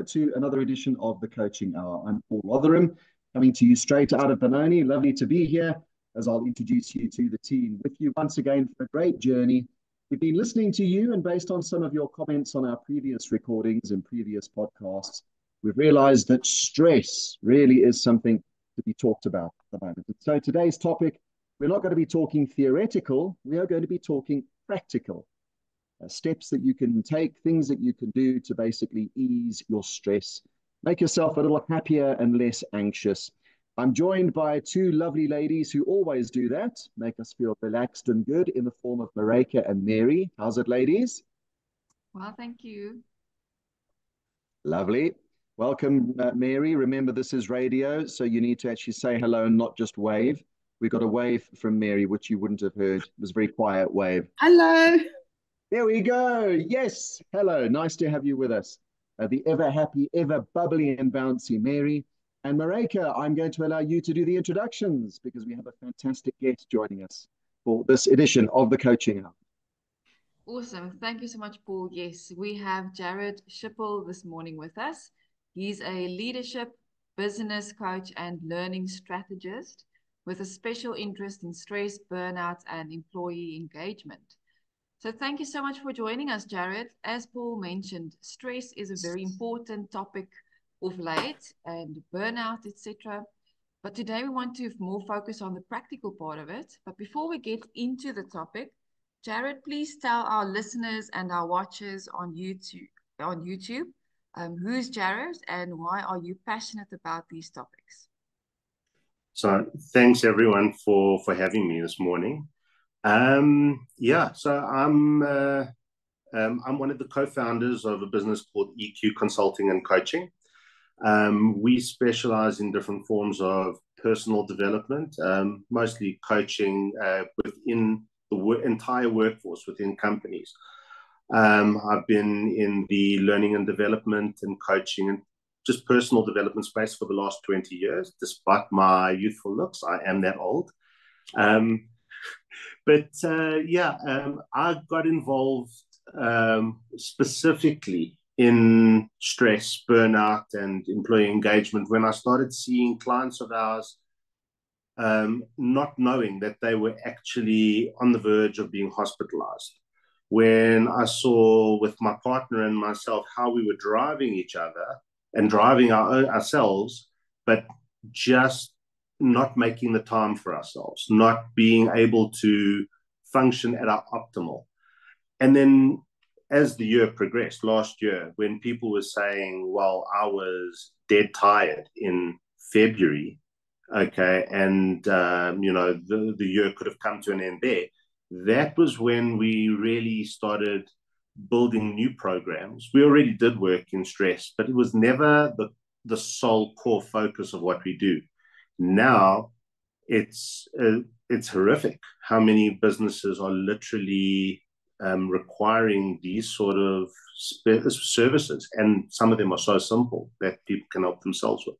welcome to another edition of the Coaching Hour. I'm Paul Rotherham, coming to you straight out of Benoni. Lovely to be here as I'll introduce you to the team with you once again for a great journey. We've been listening to you, and based on some of your comments on our previous recordings and previous podcasts, we've realized that stress really is something to be talked about at the moment. And so today's topic, we're not going to be talking theoretical, we are going to be talking practical. Steps that you can take, things that you can do to basically ease your stress, make yourself a little happier and less anxious. I'm joined by two lovely ladies who always do that, make us feel relaxed and good, in the form of Marika and Mary. How's it, ladies? Well, thank you. Lovely. Welcome, Mary. Remember, this is radio, so you need to actually say hello and not just wave. We got a wave from Mary, which you wouldn't have heard. It was a very quiet wave. Hello. There we go. Yes. Hello. Nice to have you with us. The ever happy, ever bubbly and bouncy Mary. And Marika, I'm going to allow you to do the introductions because we have a fantastic guest joining us for this edition of the Coaching Hour. Awesome. Thank you so much, Paul. Yes, we have Jared Shippel this morning with us. He's a leadership, business coach, and learning strategist with a special interest in stress, burnout, and employee engagement. So thank you so much for joining us, Jared. As Paul mentioned, stress is a very important topic of late, and burnout, etc. But today we want to more focus on the practical part of it. But before we get into the topic, Jared, please tell our listeners and our watchers on YouTube, who's Jared and why are you passionate about these topics? So thanks everyone for having me this morning. So I'm one of the co-founders of a business called EQ Consulting and Coaching. We specialize in different forms of personal development, mostly coaching within the entire workforce within companies. I've been in the learning and development and coaching and just personal development space for the last 20 years. Despite my youthful looks, I am that old. I got involved specifically in stress, burnout, and employee engagement when I started seeing clients of ours not knowing that they were actually on the verge of being hospitalized. When I saw with my partner and myself how we were driving each other and driving ourselves, but just not making the time for ourselves, not being able to function at our optimal. And then as the year progressed, last year, when people were saying, well, I was dead tired in February, okay, and, the year could have come to an end there, that was when we really started building new programs. We already did work in stress, but it was never the sole core focus of what we do. Now it's horrific how many businesses are literally requiring these sort of services, and some of them are so simple that people can help themselves with.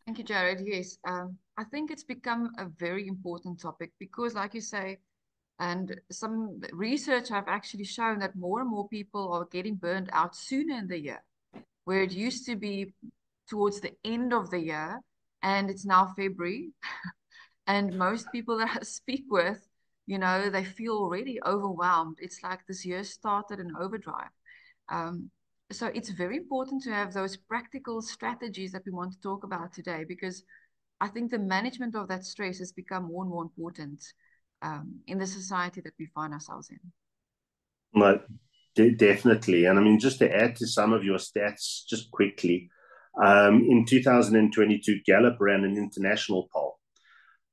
Thank you, Jared. Yes, I think it's become a very important topic because, like you say, and some research have actually shown that more and more people are getting burned out sooner in the year, where it used to be towards the end of the year, and it's now February. And most people that I speak with, they feel already overwhelmed. It's like this year started in overdrive. So it's very important to have those practical strategies that we want to talk about today, because I think the management of that stress has become more and more important in the society that we find ourselves in. No, definitely. And I mean, just to add to some of your stats just quickly, in 2022, Gallup ran an international poll.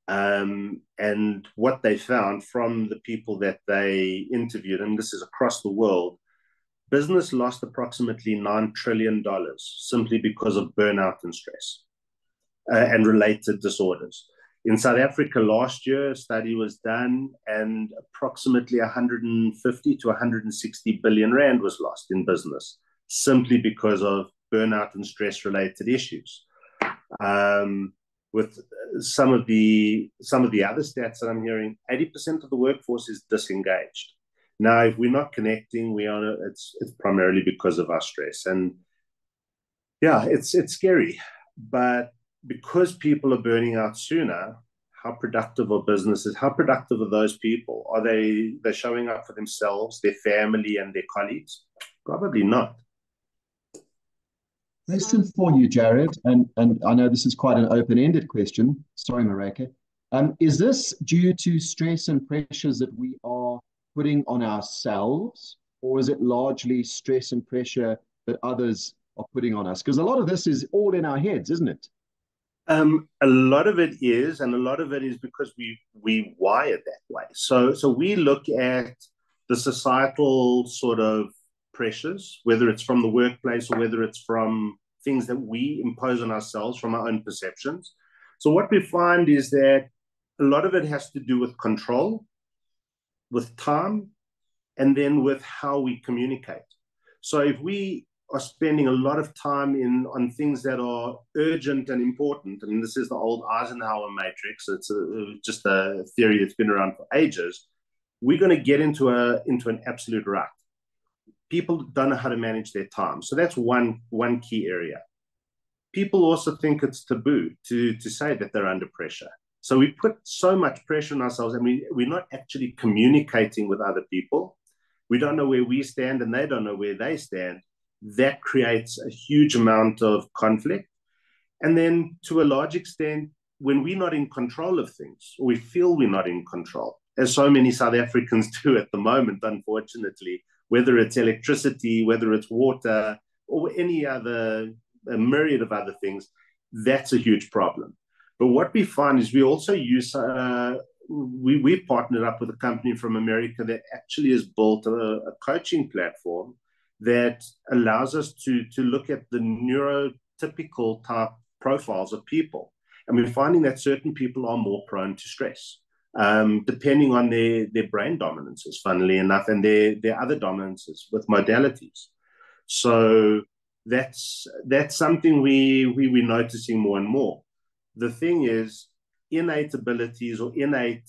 And what they found from the people that they interviewed, and this is across the world, business lost approximately $9 trillion simply because of burnout and stress and related disorders. In South Africa last year, a study was done and approximately 150 to 160 billion rand was lost in business simply because of burnout and stress related issues. With some of the other stats that I'm hearing, 80% of the workforce is disengaged. Now, if we're not connecting, it's primarily because of our stress. And yeah, it's scary. But because people are burning out sooner, how productive are businesses? How productive are those people? Are they're showing up for themselves, their family, and their colleagues? Probably not. Question for you, Jared, and I know this is quite an open-ended question. Sorry, Mareka. Is this due to stress and pressures that we are putting on ourselves, or is it largely stress and pressure that others are putting on us? Because a lot of this is all in our heads, isn't it? A lot of it is, and a lot of it is because we wired that way. So we look at the societal sort of pressures, whether it's from the workplace or whether it's from things that we impose on ourselves from our own perceptions. So what we find is that a lot of it has to do with control, with time, and then with how we communicate. So if we are spending a lot of time on things that are urgent and important, I mean, this is the old Eisenhower matrix. It's just a theory that's been around for ages. We're going to get into an absolute rut. People don't know how to manage their time. So that's one key area. People also think it's taboo to say that they're under pressure. So we put so much pressure on ourselves, and we're not actually communicating with other people. We don't know where we stand, and they don't know where they stand. That creates a huge amount of conflict. And then to a large extent, when we're not in control of things, or we feel we're not in control, as so many South Africans do at the moment, unfortunately, whether it's electricity, whether it's water, or any other, a myriad of other things, that's a huge problem. But what we find is we also use, we partnered up with a company from America that actually has built a coaching platform that allows us to look at the neurotypical type profiles of people. And we're finding that certain people are more prone to stress, depending on their brain dominances, funnily enough, and their other dominances with modalities. So that's something we're noticing more and more. The thing is, innate abilities or innate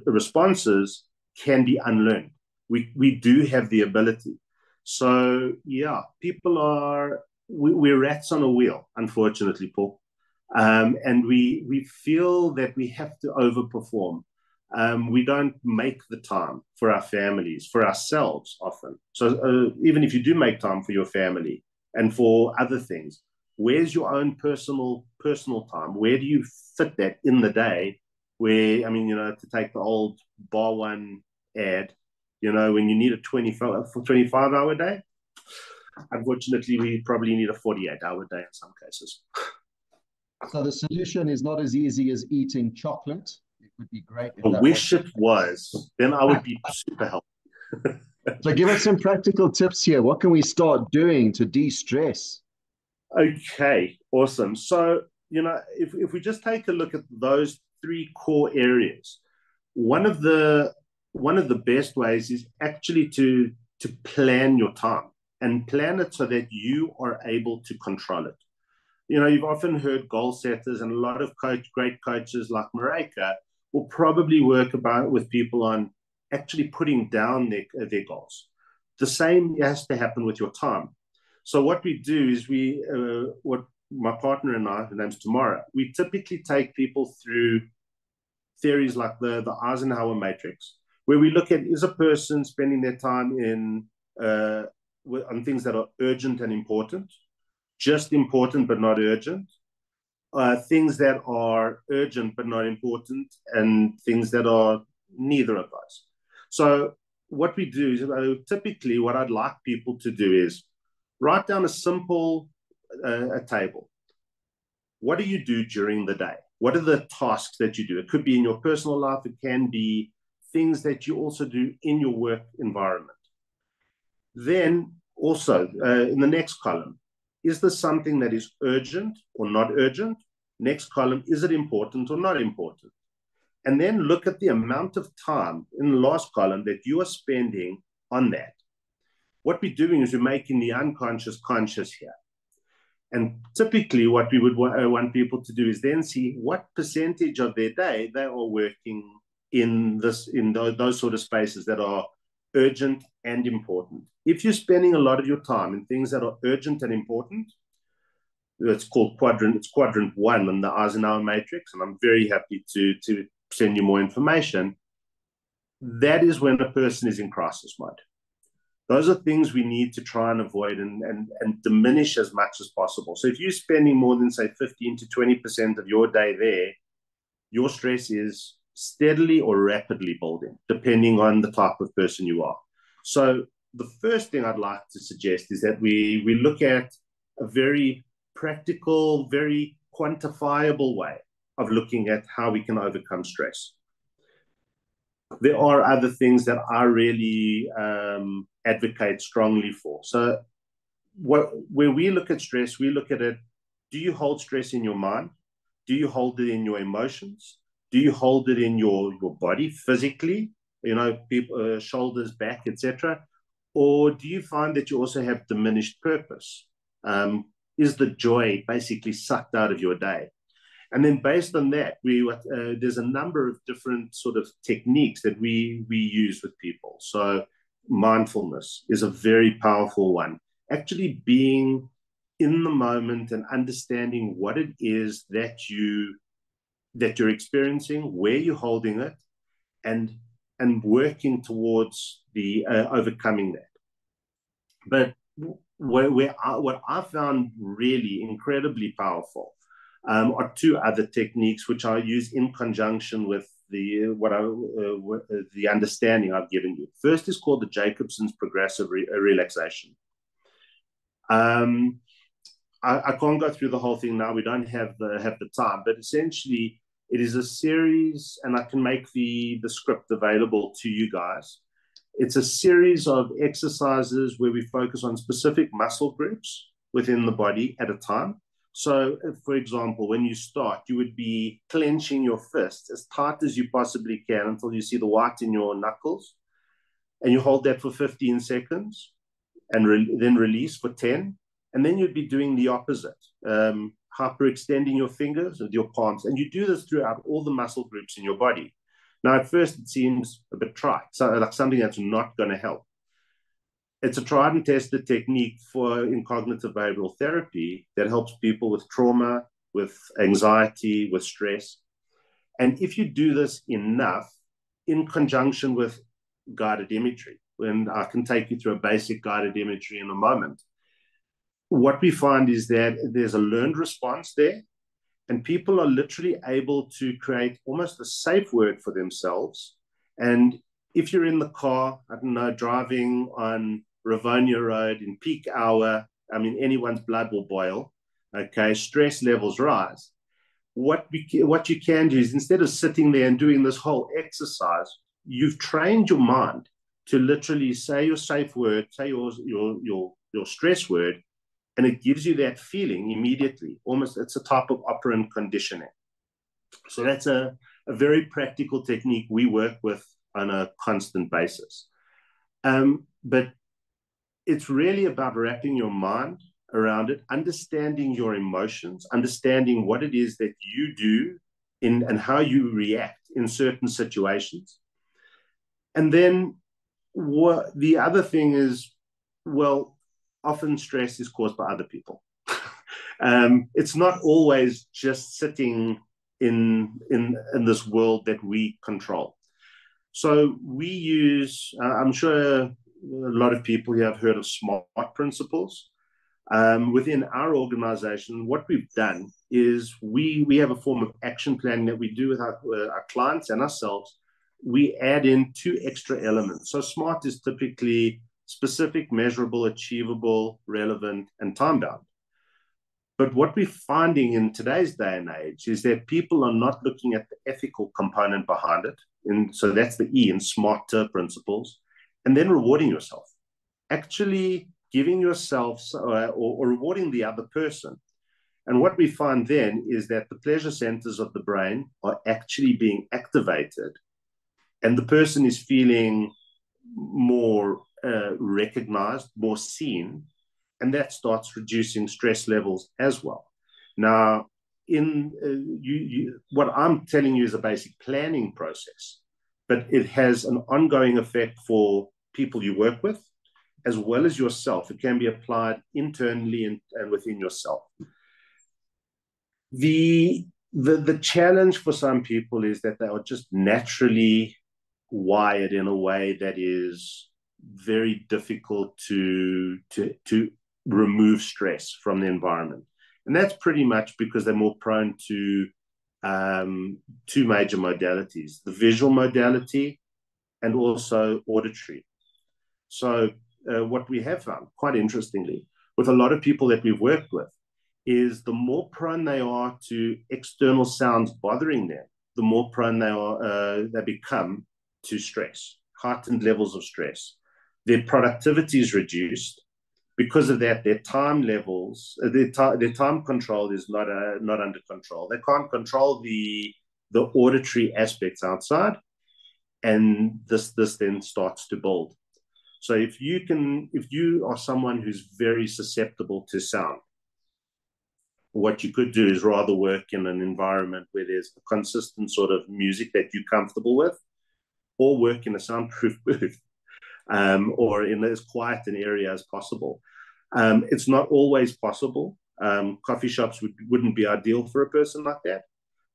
responses can be unlearned. We do have the ability. So yeah, we're rats on a wheel, unfortunately, Paul. And we feel that we have to overperform. We don't make the time for our families, for ourselves often. So even if you do make time for your family and for other things, where's your own personal time? Where do you fit that in the day? Where, I mean, to take the old Bar One ad, when you need a 25-hour day, unfortunately, we probably need a 48-hour day in some cases. So the solution is not as easy as eating chocolate. It would be great if I wish it was. Then I would be super healthy. So give us some practical tips here. What can we start doing to de-stress? Okay, awesome. So, if we just take a look at those three core areas, one of the best ways is actually to plan your time and plan it so that you are able to control it. You've often heard goal setters, and a lot of great coaches like Mareka will probably work with people on actually putting down their goals. The same has to happen with your time. So what we do is what my partner and I, her name's Tamara, we typically take people through theories like the Eisenhower matrix, where we look at, is a person spending their time on things that are urgent and important, just important but not urgent, things that are urgent but not important, and things that are neither of those. So what we do is typically what I'd like people to do is write down a simple a table. What do you do during the day? What are the tasks that you do? It could be in your personal life. It can be things that you also do in your work environment. Then also in the next column, is this something that is urgent or not urgent? Next column, is it important or not important? And then look at the amount of time in the last column that you are spending on that. What we're doing is we're making the unconscious conscious here. And typically what we would want people to do is then see what percentage of their day they are working in those sort of spaces that are urgent, and important. If you're spending a lot of your time in things that are urgent and important, it's called quadrant 1 in the Eisenhower matrix, and I'm very happy to send you more information. That is when a person is in crisis mode. Those are things we need to try and avoid and diminish as much as possible. So if you're spending more than, say, 15 to 20% of your day there, your stress is steadily or rapidly building, depending on the type of person you are. So the first thing I'd like to suggest is that we look at a very practical, very quantifiable way of looking at how we can overcome stress. There are other things that I really advocate strongly for. So when we look at stress, we look at it, do you hold stress in your mind? Do you hold it in your emotions? Do you hold it in your body physically? People, shoulders, back, etc. Or do you find that you also have diminished purpose? Is the joy basically sucked out of your day? And then based on that, there's a number of different sort of techniques that we use with people. So mindfulness is a very powerful one. Actually being in the moment and understanding what it is that you're experiencing, where you're holding it, and working towards the overcoming that. But what I found really incredibly powerful are two other techniques which I use in conjunction with the understanding I've given you. First is called the Jacobson's progressive relaxation. I can't go through the whole thing now. We don't have the time, but essentially it is a series, and I can make the script available to you guys. It's a series of exercises where we focus on specific muscle groups within the body at a time. So, for example, when you start, you would be clenching your fist as tight as you possibly can until you see the white in your knuckles. And you hold that for 15 seconds and then release for 10. And then you'd be doing the opposite, hyperextending your fingers with your palms. And you do this throughout all the muscle groups in your body. Now, at first, it seems a bit trite, so like something that's not going to help. It's a tried and tested technique in cognitive behavioral therapy that helps people with trauma, with anxiety, with stress. And if you do this enough in conjunction with guided imagery, and I can take you through a basic guided imagery in a moment, what we find is that there's a learned response there, and people are literally able to create almost a safe word for themselves. And if you're in the car, I don't know, driving on Rivonia Road in peak hour, I mean, anyone's blood will boil, okay? Stress levels rise. What you can do is, instead of sitting there and doing this whole exercise, you've trained your mind to literally say your safe word, say your stress word, and it gives you that feeling immediately. Almost, it's a type of operant conditioning. So that's a very practical technique we work with on a constant basis. But it's really about wrapping your mind around it, understanding your emotions, understanding what it is that you do and how you react in certain situations. And then the other thing is, well, often stress is caused by other people. It's not always just sitting in this world that we control. So we use, I'm sure a lot of people here have heard of SMART principles. Within our organization, what we've done is we have a form of action planning that we do with our clients and ourselves. We add in 2 extra elements. So SMART is typically specific, measurable, achievable, relevant, and time-bound. But what we're finding in today's day and age is that people are not looking at the ethical component behind it. And so that's the E in SMART principles. And then rewarding yourself. Actually giving yourself or rewarding the other person. And what we find then is that the pleasure centers of the brain are actually being activated, and the person is feeling more recognized, more seen, and that starts reducing stress levels as well. Now, what I'm telling you is a basic planning process, but it has an ongoing effect for people you work with, as well as yourself. It can be applied internally and within yourself. The challenge for some people is that they are just naturally wired in a way that is very difficult to remove stress from the environment. And that's pretty much because they're more prone to two major modalities, the visual modality and also auditory. So what we have found, quite interestingly, with a lot of people that we've worked with, is the more prone they are to external sounds bothering them, the more prone they become to stress, heightened levels of stress. Their productivity is reduced. Because of that, their time levels, their time control is not under control. They can't control the auditory aspects outside, and this then starts to build. So if you are someone who's very susceptible to sound, what you could do is rather work in an environment where there's a consistent sort of music that you're comfortable with, or work in a soundproof booth, or in as quiet an area as possible. It's not always possible. Coffee shops wouldn't be ideal for a person like that,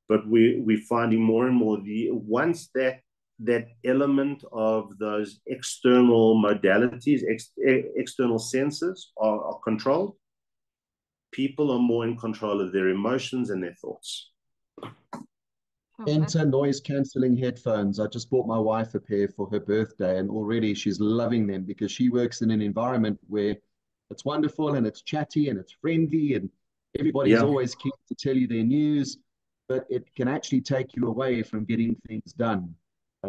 but we're finding more and more once that element of those external modalities, external senses are controlled, people are more in control of their emotions and their thoughts. Enter noise cancelling headphones. I just bought my wife a pair for her birthday, and already she's loving them because she works in an environment where it's wonderful and it's chatty and it's friendly and everybody's always keen to tell you their news, but it can actually take you away from getting things done.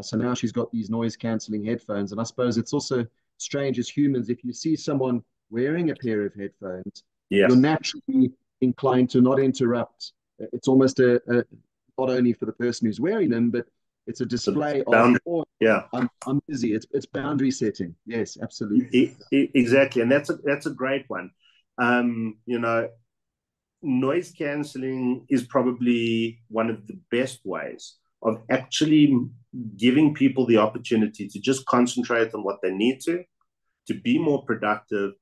So now she's got these noise cancelling headphones, and I suppose it's also strange as humans, if you see someone wearing a pair of headphones, you're naturally inclined to not interrupt. It's almost not only for the person who's wearing them, but it's a display of, I'm busy. It's boundary setting. Yes, absolutely. Exactly. And that's a great one. Noise cancelling is probably one of the best ways of actually giving people the opportunity to just concentrate on what they need to be more productive,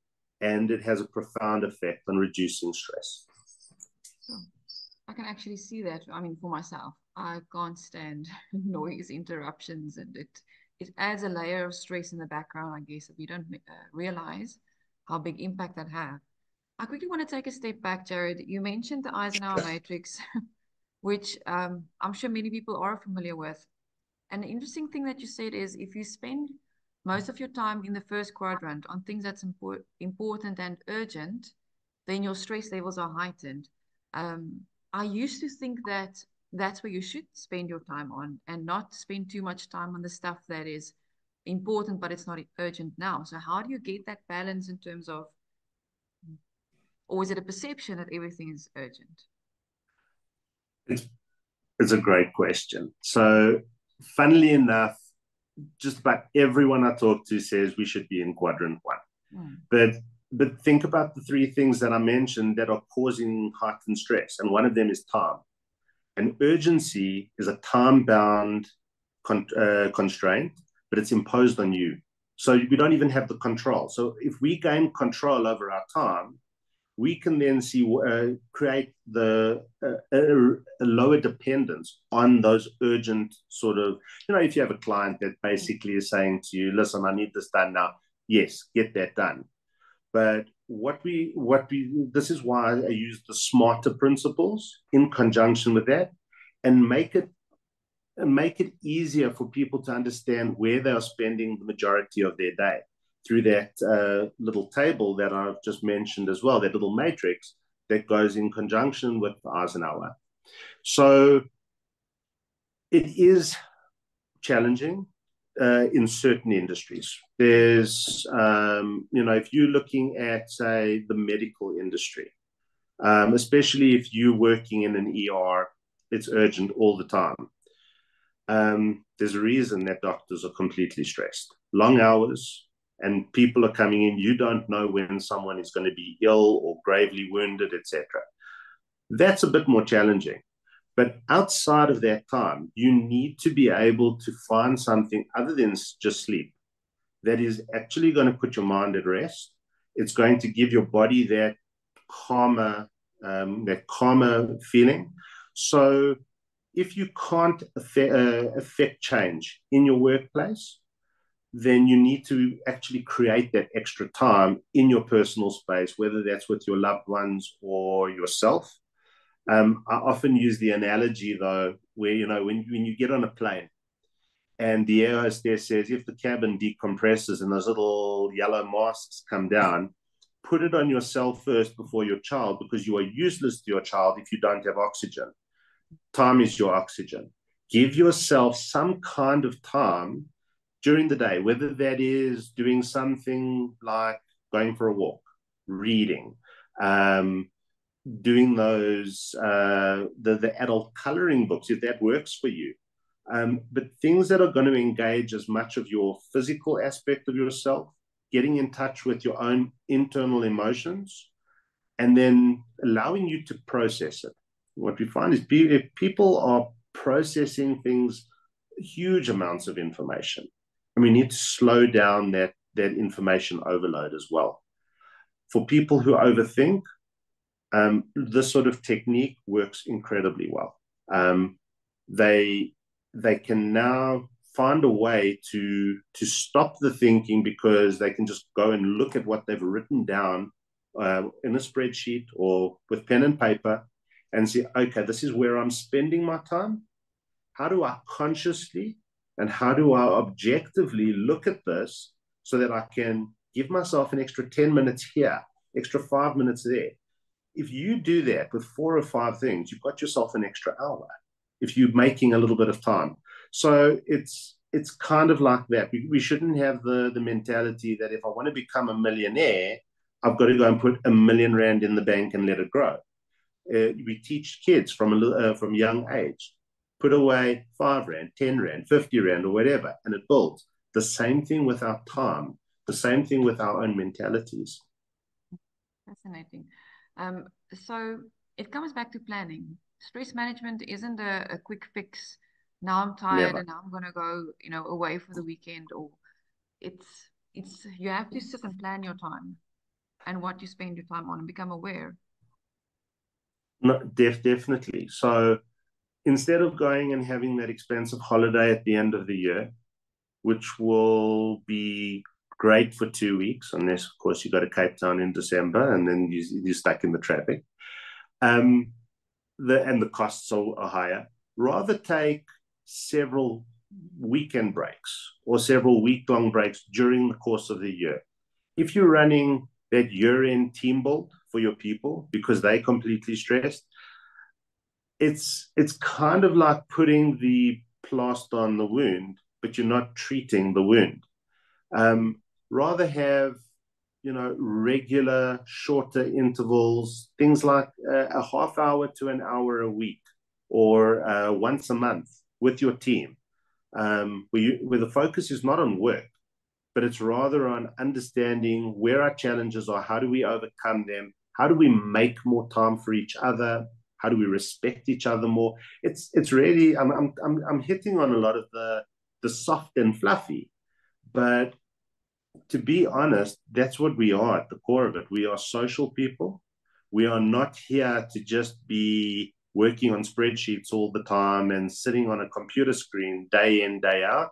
and it has a profound effect on reducing stress. I can actually see that. I mean, for myself, I can't stand noise interruptions, and it adds a layer of stress in the background, I guess, if you don't realize how big impact that have. I quickly want to take a step back, Jared. You mentioned the Eisenhower matrix, which I'm sure many people are familiar with. And the interesting thing that you said is if you spend most of your time in the first quadrant on things that's important and urgent, then your stress levels are heightened. I used to think that that's where you should spend your time on, and not spend too much time on the stuff that is important, but it's not urgent now. So how do you get that balance in terms of, or is it a perception that everything is urgent? It's a great question. So funnily enough, just about everyone I talk to says we should be in quadrant one. But think about the three things that I mentioned that are causing heightened stress, and one of them is time. And urgency is a time-bound constraint, but it's imposed on you. So we don't even have the control. So if we gain control over our time, we can then create a lower dependence on those urgent sort of, if you have a client that basically is saying to you, listen, I need this done now. Yes, get that done. But this is why I use the smarter principles in conjunction with that, and make it easier for people to understand where they are spending the majority of their day through that little table that I've just mentioned as well, that little matrix that goes in conjunction with the Eisenhower. So it is challenging. In certain industries, there's, if you're looking at, say, the medical industry, especially if you're working in an ER, it's urgent all the time. There's a reason that doctors are completely stressed. Long hours, and people are coming in. You don't know when someone is going to be ill or gravely wounded, etc. That's a bit more challenging. But outside of that time, you need to be able to find something other than just sleep that is actually going to put your mind at rest. It's going to give your body that calmer feeling. So if you can't affect change in your workplace, then you need to actually create that extra time in your personal space, whether that's with your loved ones or yourself. I often use the analogy, though, where, when you get on a plane and the air hostess says, if the cabin decompresses and those little yellow masks come down, put it on yourself first before your child, because you are useless to your child if you don't have oxygen. Time is your oxygen. Give yourself some kind of time during the day, whether that is doing something like going for a walk, reading, doing those the adult coloring books, if that works for you. But things that are going to engage as much of your physical aspect of yourself, getting in touch with your own internal emotions, and then allowing you to process it. What we find is if people are processing things, huge amounts of information, and we need to slow down that information overload as well. For people who overthink, this sort of technique works incredibly well. They can now find a way to stop the thinking, because they can just go and look at what they've written down in a spreadsheet or with pen and paper, and say, okay, this is where I'm spending my time. How do I consciously and how do I objectively look at this so that I can give myself an extra 10 minutes here, extra 5 minutes there? If you do that with 4 or 5 things, you've got yourself an extra hour if you're making a little bit of time. So it's kind of like that. We shouldn't have the mentality that if I want to become a millionaire, I've got to go and put R1 million in the bank and let it grow. We teach kids from young age, put away 5 rand, 10 rand, 50 rand, or whatever, and it builds. The same thing with our time, the same thing with our own mentalities. Fascinating. So it comes back to planning. Stress management isn't a quick fix. Now I'm tired Never. and now I'm gonna go, away for the weekend. Or it's you have to sit and plan your time and what you spend your time on and become aware. No, definitely. So instead of going and having that expensive holiday at the end of the year, which will be great for 2 weeks, unless, of course, you go to Cape Town in December and then you're stuck in the traffic, and the costs are higher. Rather take several weekend breaks or several week-long breaks during the course of the year. If you're running that year-end team build for your people because they're completely stressed, it's kind of like putting the plaster on the wound, but you're not treating the wound. Rather have, regular, shorter intervals, things like a half hour to an hour a week, or once a month with your team, where the focus is not on work, but it's rather on understanding where our challenges are, how do we overcome them, how do we make more time for each other, how do we respect each other more. It's really, I'm hitting on a lot of the soft and fluffy, but to be honest, that's what we are at the core of it. We are social people. We are not here to just be working on spreadsheets all the time and sitting on a computer screen day in, day out.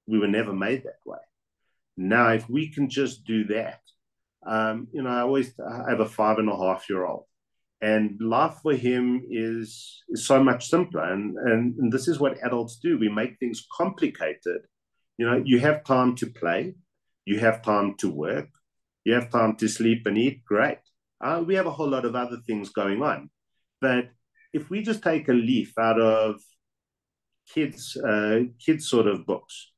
We were never made that way. Now, if we can just do that, I have a 5.5-year-old, and life for him is so much simpler. And this is what adults do. We make things complicated. You have time to play. You have time to work. You have time to sleep and eat. Great. We have a whole lot of other things going on. But if we just take a leaf out of kids sort of books,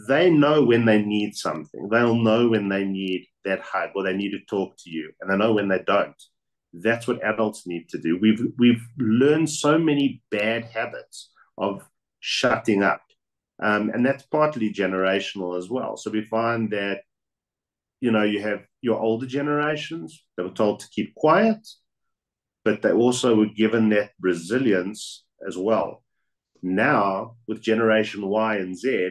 they know when they need something. They'll know when they need that hug or they need to talk to you, and they know when they don't. That's what adults need to do. We've learned so many bad habits of shutting up. And that's partly generational as well. So we find that, you have your older generations that were told to keep quiet, but they also were given that resilience as well. Now, with Generation Y and Z,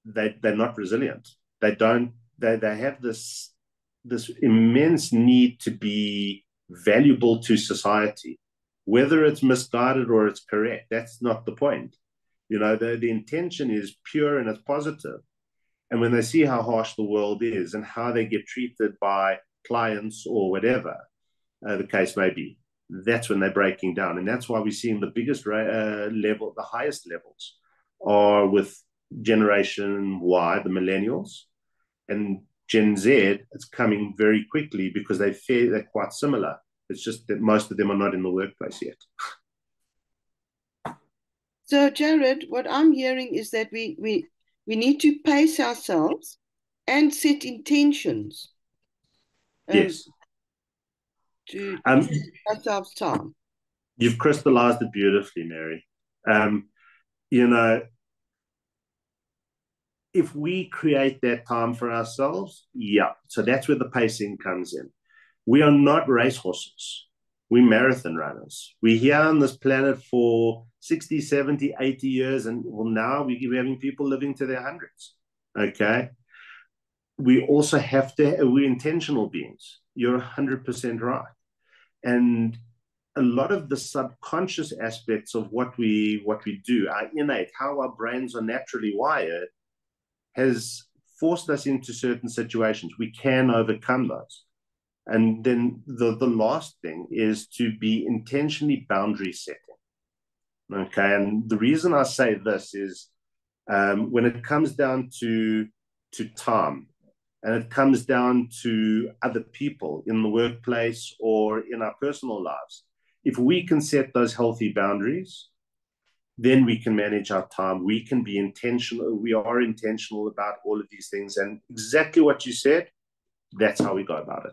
they're not resilient. They have this immense need to be valuable to society. Whether it's misguided or it's correct, that's not the point. The intention is pure and it's positive. And when they see how harsh the world is and how they get treated by clients or whatever the case may be, that's when they're breaking down. And that's why we're seeing the biggest level, the highest levels are with Generation Y, the millennials, and Gen Z. It's coming very quickly because they're quite similar. It's just that most of them are not in the workplace yet. So, Jared, what I'm hearing is that we need to pace ourselves and set intentions. Yes. To give ourselves time. You've crystallized it beautifully, Mary. If we create that time for ourselves, so that's where the pacing comes in. We are not racehorses. We're marathon runners. We're here on this planet for 60, 70, 80 years, and now we're having people living to their hundreds. Okay? We also we're intentional beings. You're 100% right. And a lot of the subconscious aspects of what we do, our innate, how our brains are naturally wired, has forced us into certain situations. We can overcome those. And then the last thing is to be intentionally boundary setting. Okay, and the reason I say this is when it comes down to time, and it comes down to other people in the workplace or in our personal lives, if we can set those healthy boundaries, then we can manage our time. We can be intentional. We are intentional about all of these things. And exactly what you said, that's how we go about it.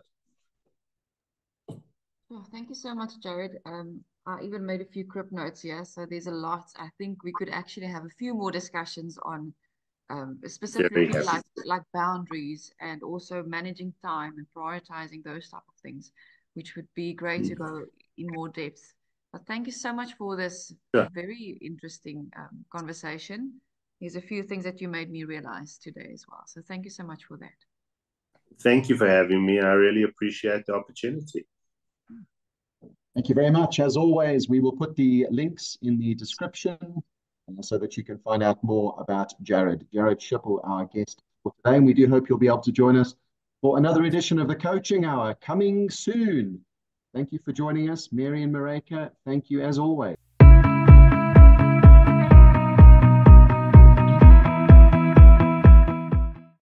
Oh, thank you so much, Jared. I even made a few crib notes here. So there's a lot. I think we could actually have a few more discussions on specifically like boundaries and also managing time and prioritizing those type of things, which would be great to go in more depth. But thank you so much for this very interesting conversation. There's a few things that you made me realize today as well. So thank you so much for that. Thank you for having me. I really appreciate the opportunity. Thank you very much. As always, we will put the links in the description so that you can find out more about Jared. Jared Shippel, our guest for today. And we do hope you'll be able to join us for another edition of the Coaching Hour coming soon. Thank you for joining us, Mary and Mareka. Thank you as always.